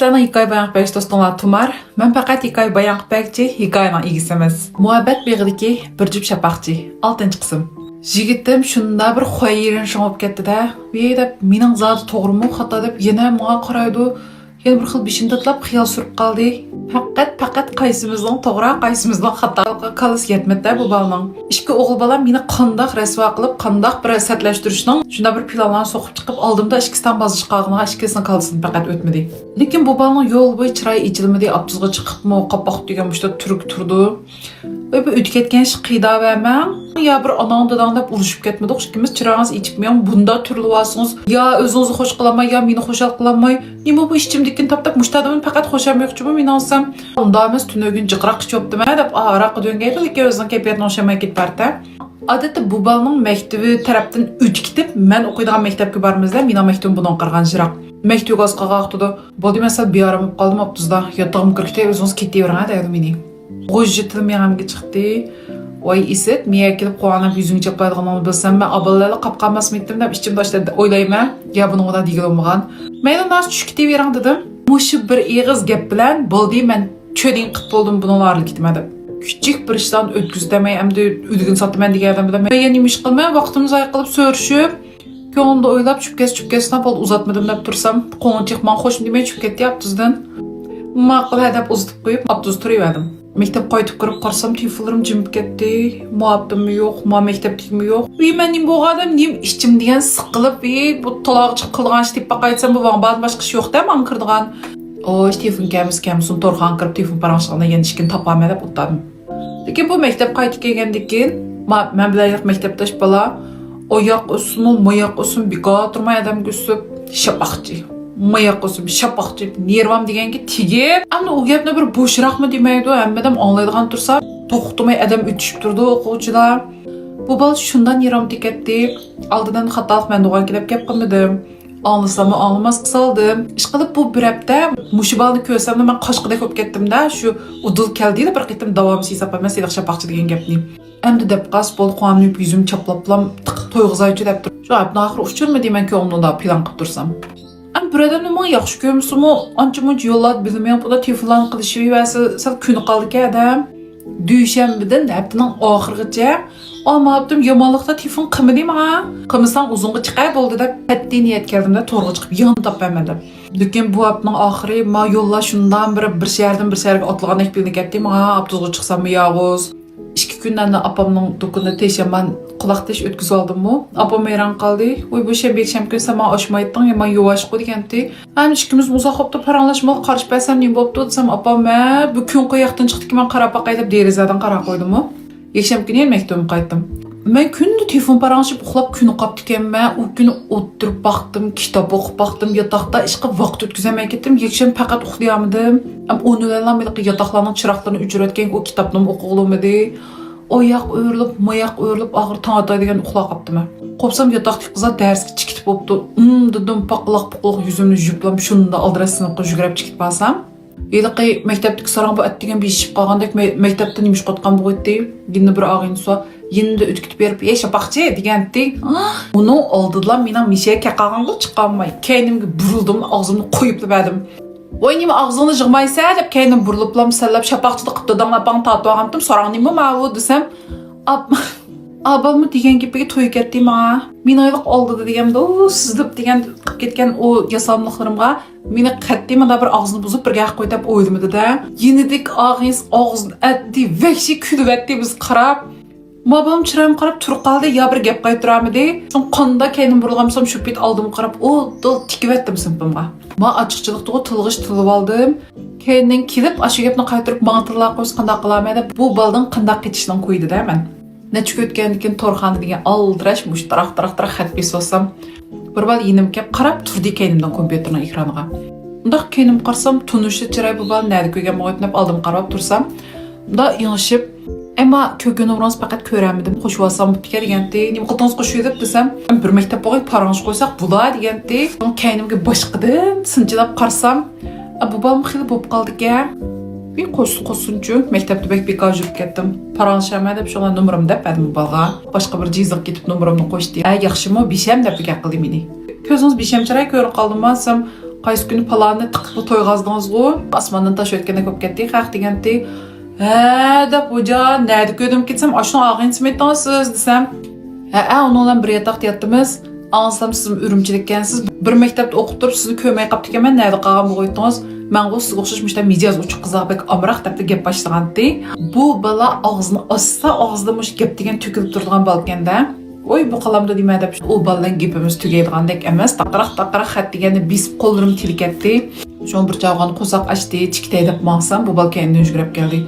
sizlarning hikoya bayon qilish do'stinglar Tumar. Men faqat hikoya bayon qilmoqchi, hikoyaning egisi emas. Muhabbat beg'idagi bir jup shapaqchi. 6-qism. Yigitim shunda bir xoyirin sho'ngib ketdi-da, deb mening zoti to'g'rimi, xato deb yana menga qaraydi. Yana bir xil bishimda tlab xiyol surib qoldi. Faqat qaysimizning to'g'ri, qaysimizning xato qalis yetmadi bu balning. Ikki o'g'il bolam meni qandoq rasvo qilib, qandoq bir satlashtirishning shunda bir planlarni so'qib chiqib oldimda ikkisidan bozish qolganiga ikkisini qolsin faqat o'tmadi. Lekin bu balning yo'l bo'yi chiroyi ichilmadi, optizga chiqibmi, qapoq degan mushta turib turdi. Bu o'tib ketgan ish qiyda va men ya bir onang dadang deb urushib ketmadik. Ikkimiz chirog'ingiz ichibmi, bunda turlivasingiz. Ya o'zingizni xush qilamay, ya meni xushal qilamay. Nima bu ishchimlikni toptab mushtadaman faqat xo'shamoqchimi men olsam. Unda emas tunogin jiqroq ichibdimi deb araq dengaydi, lekin o'zining kayfiyatini o'shamay ketbarda. Odatda bu balning maktabi tarafdan o'tib ketib, men o'qiydigan maktabga bormizda, mening maktabim bundan qirg'an jiroq. Maktabga qaqaqtidi. Bo'ldi masal biyarim qoldim optizda. Yotog'im kirkitdi, o'zingiz ketavering dedi meni. G'ojjitim yangamga chiqdi. Voy isit, men kelib quvonib yuzingga chaqlaydiganini bilsam, men aballarga qapqalmasmiddim deb ichimda boshladi o'ylayman. Ya buni o'da degan bo'lgan. Men undan tushib ketavering dedim. Mushi bir eg'iz gap bilan bo'ldi, men cho'ding qilib bo'ldim, bunalarga ketmadi. Küçük bir ishdan o'tkazmay, hamda o'ligini sotaman degandim bilan. Men yana ish qilmay, vaqtimni zoya qilib so'rishib, ko'nglimda o'ylab chupkasdan pol uzatmadim deb tursam, qo'ng'inchiq men xo'shim demay chupib ketdi optizdan. Ma'qul hadab uzatib qo'yib, optiz turaverdim. Maktab qaytib kirib qarsam, telefonlarim jimib ketdi. Muhabbatim yo'q, maktabdagimi yo'q. Men nim bo'lganim, nim ishchim degan siqilib, bu taloq chiqib qilgan ish deb baqaytsam, bu vaqt boshqa ish yo'q-da, men kirdigan. Telefon kamsin to'rxon kirib telefon paranchig'ini yana ishkin topolmay deb o'tdim. Lekin bu maktab qaytib kelgandan keyin men bilan maktabdosh bola oyoq o'smi, moyoq o'smi bekor turmay adam o'sib shapaqchi. Moyoq o'sib shapaqchi, nervam deganga tegib, ammo u gapni bir bo'shroqmi demaydi, hammadan anglaydigan tursa, to'xtamay adam o'tishib turdi o'quvchilar. Bu bal shundan yeram tekatdi. Oldidan xatolik men do'g'an kelib gap qilmadim. Anlasam anlamas qildim. Ishqilib bu bir hafta mushibalni ko'rsamda men qoshqida ko'p ketdim-da, shu udul keldi-da bir qitim davomsiz hisob emas, edi shapaqchi degan gapni. Endi deb qas bol qonib yuzim chaplaplam to'yg'izaychi deb tur. Shu apni oxir uchurmi deyman ko'nglimda plan qilib tursam. Am buradan men yaxshi ko'msimi, ancha-muncha yo'llar bilmay, bunda telefon qilishi va sal kuni qoldi adam. Dushanbadan haftaning oxirigacha olmabdim, yomonlikda telefon qilmadimmi? Qilmasam uzunga chiqay bo'ldi deb qat'iy niyat keldim-da, to'g'ri chiqib yon topmadim. Lekin bu haftaning oxiri men yo'llar shundan bir shahardan bir shaharga otlagandek bilinib ketdim. Avtobusga chiqsammi yog'oz. 2 kundan opamning do'konida teshaman quloq tish o'tkazib oldim-mu? Opam hayron qoldi. Voy bu shanba kun sen oshmayding, men yuvash qo'yganti. Ham ikkimiz muzohobda paranglashmoq qarshi bo'lsam, nima bo'pti desam, opam bu kun qo'yaqdan chiqdiki, men qarab boqay deb derazadan qarab qo'ydim-mu? Yakshanba kuni maktabimga qaytdim. Men kunda telefon paranglashib uxlab kuni qopdi ekanman. U kuni o'tirib baqdim, kitob o'qib baqdim, yotoqda ish qilib vaqt o'tkazamay ketdim. Yakshanba faqat uxlayolmadim. Ham o'nilarning yotoqlarning chiroqlarini o'chirayotgan u kitobni o'qig'olmadi. Oyoq o'rilib, moyoq o'rilib, og'ir tong otadigan uxlab qopdim. Qopsam yotoqdagi qizlar darsga chiqib bo'pti. Dedim paqloq yuzimni yuplam shunda aldirasini yugurib chiqib qolsam. Yiliqi maktabdagi sarang bu atdigan beshib qolgandek maktabdan yumush qotgan bo'g'itdi. Yinni bir og'insa, yinni o'tkitib berib, "Ey shapaqchi" degandik. Uni oldilar mening mishiga qaqag'anga chiqqanmay, keynimga burildim, og'zimni qo'yib dedim. Voy nima og'zingni yig'maysa deb keynim buriliblam sallab shapaqchilik qilib dadanglardan tatib olgandim. Sarang nima ma'lum desam, "Abalmi" degan gapiga to'y ketdim ha. Men oyliq oldi deganimda, siz deb degan qilib ketgan o yasamliklarimga meni qat'iy mana bir og'zini buzib bir gap qo'y deb o'ylamadi-da. Yenidik og'zini atdi, vahshiy kulvatdi biz qarab. Babam chiram qarab turib qoldi, ya bir gap qaytaramidi. So'ng qonda keynim burilgamsam shu pet oldim qarab, dil tikivatdim sinfimga. Men ochiqchilikda tilg'ish tilib oldim. Keyin kelib, ashu gapni qaytarib ma'tillar qo'ysa qanday qilaman deb bu baldan qanday ketishdan qo'ydi-da men. Necha o'tgandan keyin to'rxon degan aldirash mushtaraq xat besosam. Bir bal yenim kelib qarab turdi keynimdan kompyuterning ekraniga. Undaq keynim qarsam tunishli chiray bu bal nadi ko'rgan bo'g'itnab oldim qarab tursam. Unda yig'ishib, "Ammo ko'rganimizni faqat ko'ramidim. Qo'shib olsam bitgan degandi. Nima qiltiniz qo'shib deb desam, bir maktab bo'g'ib parangiz qo'ysak bo'lar degandi. Keynimga boshqadan sinchilab qarsam, bu bal xil bo'lib qoldi-ku. Bir qo'shunchu maktabda bekor yurib ketdim. Paranglashama deb shuna nomerim deb berdim balga. Boshqa bir jiziq ketib nomerimni qo'shdi. "Yaxshimi, bisham" deb gap qildi meni. "Ko'zingiz bisham chiray ko'rib qoldim" desam, Qaysi kuni palonni tiqib to'yg'azdingiz-ku. Osmondan tosh o'tganda ko'p ketdik, haq degandik. Deb hoca, nerede ko'rdim ketsam, ashuni og'inchim aytdingiz desam, onun bilan bir yataqda yatdimiz. Ansam siz Ürümchilik ekansiz. Bir maktabda o'qib turib sizni ko'rmay qolib ekanman, nerede qolgan bo'ldingiz? Men bu sizga o'xshash mushta mijoz uchiq qizlar bek amroq deb gap boshlagandi. Bu bala og'zini ochsa, og'zida mush gap degan to'kilib turadigan balkanda. Oy bu qalamda nima deb u baladan gapimiz tugaydigandek emas. Taqraq xat deganda bis qo'llarim tilkatdi. Şon bir çağın qo'saq açdı, chikitay deb mansam bu balka endi yugurib keldi.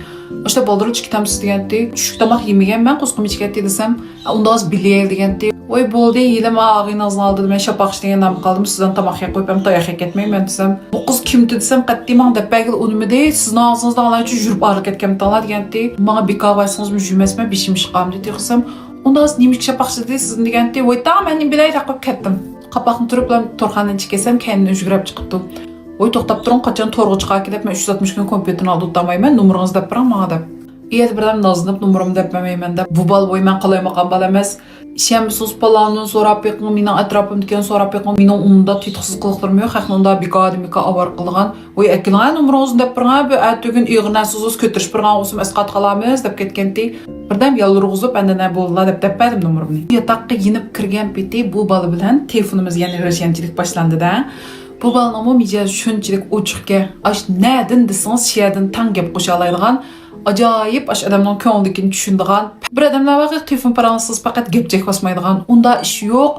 O'sha boldir chikitamsiz degandi. Tushlik tomoq yemagan, men qo'sqim ichgatdi desam, unda az bilay degandi. Voy bo'ldi, yilim og'ingizni oldi, men shapaqsh degan nam qoldim. Sizdan tomoq yeb qo'yib, to'yga ketmayman desam. Bu qiz kimdi desam, qattiman deb bagil unimida, sizning og'zingizdan olgancha yurib olib ketgan tala degandi. Menga bekavaysiz yurmasman, bishim chiqam dedi desam. Unda az nimik shapaqsh dedi, siz degandi. Voy, tamam, men bilay taqib ketdim. Qapaqni turib, torxondan chiqsam, kendini yugurib chiqibdi. Oy to'xtab turing, qachon to'g'ri chiqa kelib, men 360 kun kompyuterni olib o'tmayman, nomeringizni deb biram menga deb. Iyat birdan nozinib nomerimni debmayman deb. Bu bal voy men qalaymagan bal emas. Ishemsiz palandan so'rab beqing, mening atrofimdagidan so'rab beqing, mening unda tutiqsiz qiliqlarim yo'q, haqnda bekadimika avar qilgan. Voy akilgan nomeringizni deb biram, bu atugin ig'nasiz ko'tirish birgan o'sim asqat qilamiz deb ketgandi. Birdan yolurg'izib, endi nima bo'ldi deb teppadim nomerimni. Yataqqa yinib kirgan peti bu bal bilan telefonimiz yana roshanchilik boshlandi-da. Bu balnamo mijoz shunchalik ochiqga, ash nadin desangiz shiyadin tang gap qo'sha oladigan, ajoyib ash odamning ko'ngligini tushunadigan. Bir odamlar vaqt telefon paransiz faqat gapchak bosmaydigan. Unda ish yo'q.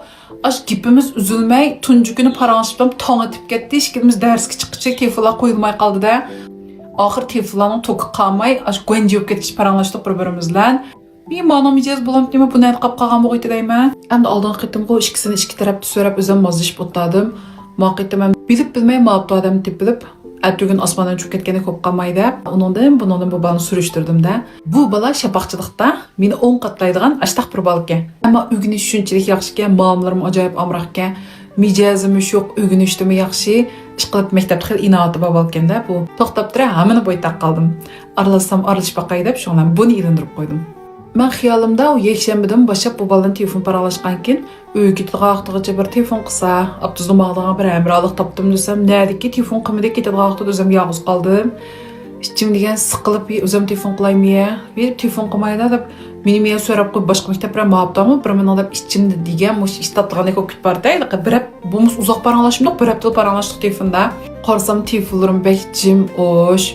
Ash gapimiz uzilmay, tunji kuni paranshibam tong etib ketdi. Ishkilimiz darsga chiqishga telefonlar qo'yilmay qoldi-da. Oxir telefonlarning to'ki qolmay, ash go'nji bo'lib ketish paranlashdik bir-birimiz bilan. Men mana mijoz bo'lamdi, nima buni qilib qolgan bo'g'iti deyman. Endi oldin qitim-ku ikkisini ikki tarafda so'rab o'zim mozlashib o'tdim. Maqitman bilib bilmay ma'lum odam tepilib, atugin osmondan tushib ketgani ko'p qolmaydi. Uningdan bu balani surishtirdim-da. Bu bala shapaqchilikda meni 10 qatlaydigan ashtaq bir balka. Ammo o'g'inish shunchalik yaxshiki, muomalarim ajoyib amroqqa, mijozim yo'q, o'g'inishdim yaxshi. Ish qilib maktabda xil inoati bor balkanda bu. To'xtab tura, hammani bo'ytaq qoldim. Aralashsam aralashib baqay deb shundan buni ilindirib qo'ydim. Men xiyolimda u yakshanbadan boshlab bu baladan telefon paralashgankin, uyga ketadigan bir telefon qilsa, abtuzlamagan bir amralik topdim desam, nadiki telefon qilmadi ketadigan o'zim yolg'iz qoldim. Ichim degan siqilib, o'zim telefon qilaymi-ya? Berib telefon qilmaydi deb meni men so'rab qo'yib boshqa maktabga ma'lumotmi, bir men deb ichimda degan, mush ishtatganda ko'p kut barda, bir bu uzoq paralashimda, bir hafta paralashdik telefonda. Qarsam telefonlarim bekjim, osh.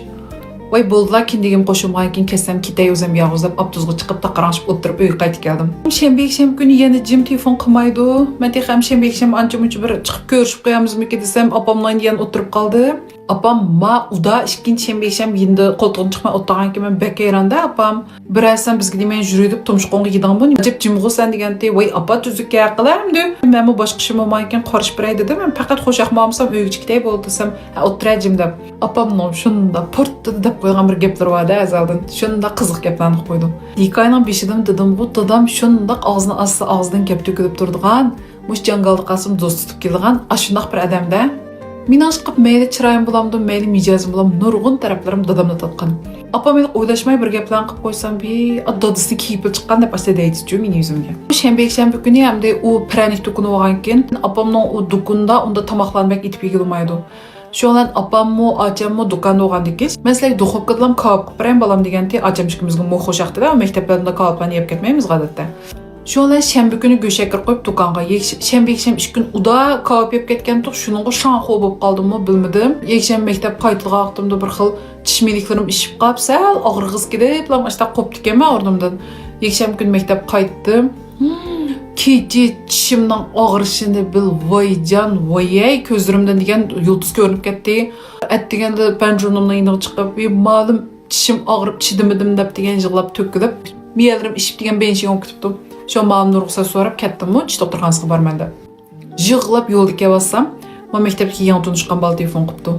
Voy bo'ldilar, kindigim qo'shimgan keyin ketsam ketay o'zim yog'izlab abtuzga chiqib taqaranishib o'tirib uyga qaytib keldim. Shanba kuni yana jim telefon qilmaydi. Men ham shanba ancha-muncha bir chiqib ko'rishib qo'yamizmi desam, opamlar yana o'tirib qoldi. Opam ma uda ikkinchi shanba endi qo'ltig'im chiqmay o'tirganki men bekayranda opam birasam bizga demay yurib deb tumshqonga yedan bu. Ajib jimg'usan deganda, voy opa tuzukka qilarmidi? Men bu boshqa ishim bo'lmagan qorish biray dedim. Men faqat qo'shaqmamsam uyga chiqday bo'ldi desam, o'tirajim deb. Opam nom shunda portdi deb qo'ygan bir gaplar bor-da azaldan. Shunda qiziq gaplarni qilib qo'ydim. Dikayning beshidim dedim, bu dadam shunda og'zini asli og'zidan gap to'kilib turadigan, mush jangalda qasim do'st tutib kelgan, ashundoq bir odamda. Men aşqib mayli chiroyim bo'lamdi, mayli mijozim bo'lam, nurg'un taraflarim dadamda totqan. Opam meni o'ylashmay bir gaplarni qilib qo'ysam, dadasini kiyib chiqqan deb aslaydi-chu meni yuzimga. Shanba kuni hamda u pranik do'koni bo'lgankin, opamning u do'konda unda tomoqlanmak etib yegilmaydi. Şolan apammo, acammo do'konda o'g'andiki, men sizlarga duxovkadan kavop qilib beraman bolam deganda, acamchikimizga mo'xo'shaqdi-da, maktablarda kavoplarni yeb ketmaymiz odatda. Şolan shanba kuni go'shakir qo'yib do'konga, shanba 2 kun uda kavop yeb ketgan to'q, shuningga shanxo bo'lib qoldimmi, bilmadim. Yakshanba maktab qaytilgan vaqtimda bir xil tishmeliklarim ishib qolib, sal og'rig'iz kelib, bilan ashta qopdi ekanman o'rnimdan. Yakshanba kuni maktab qaytdim. Kecha tishimning og'rishini bil, voyjon, voyay, ko'zlarimdan degan yulduz ko'rinib ketdi. Atdiganda panjurnimdan yiniga chiqib, ma'lum tishim og'rib chidimidim deb degan yig'lab to'kilib, miyalarim ishib degan benchiga o'kitdim. Shu ma'lum ruxsat so'rab ketdim-mu, tish doktorxonasiga borman deb. Yig'lab yo'lga kelsam, men maktabga yangi tunishgan bola telefon qilibdi.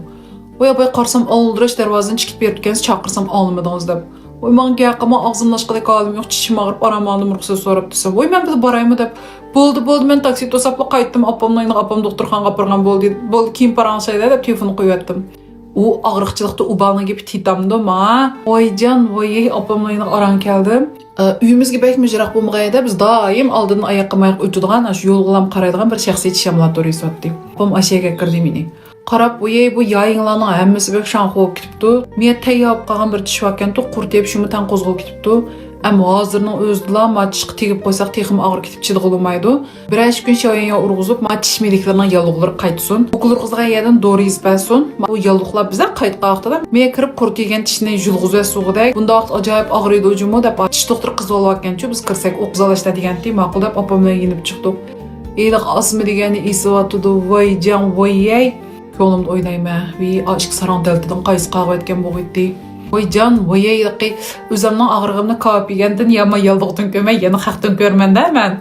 Voy boy qarsam oldirash darvozani chiqib bergansiz, chaqirsam olmadingiz deb. Voy men gaqima og'zimni ochqada qolim yo'q, tishim og'rib oramandim ruxsat so'rab desam, voy men biz boraymi deb. Bo'ldi, men taksi to'sapla qaytdim, opam doktorxonaga borgan bo'ldi. Bo'ldi, keyin paransayda deb telefonni qo'yatdim. U og'riqchilikda u balni gap titamdi ma. Voyjon, voy opamning oran keldi. Uyimizga bek mujroq bo'lmag'ayda biz doim oldin oyoqqa mayq o'tadigan, shu yo'lg'alam qaraydigan bir shaxsiy tish ambulatsoriyasi sotdik. Opam ashaga kirdi meni. Qarab, bu yayınlarning hammasi bek shanq bo'lib ketibdi. Men tayyor qolgan bir tish ekan-ku, qurtib shumi tan qo'zg'alib ketibdi. Ammo hozirning o'zida ma tishga tegib qo'ysak, texim og'ir ketib chidg'ilmaydi. Biror kun shoyinga urg'izib, ma tish mediklarning yalug'lari qaytsin. O'qilur qizga yerdan dori izbasin. Bu yalug'lar bizga qaytqa vaqtida men kirib qurtigan tishni yulg'izib sug'day. Bunda vaqt ajoyib og'riydi o'jumo deb tish doktori qiz olgancha biz kirsak o'qizalashda degandi, ma'qul deb opamdan yinib chiqdik. Eyliq asmi degani esyapti, voy jon, voy. Ko'nglimda o'ynayman. Vi oshq sarong daltidan qaysi qag'ib etgan bo'g'itdi. Voy jon, voy o'zimning og'rig'imni ko'p yegandan yama yaldiqdan ko'may, yana haqdan ko'rmanda men.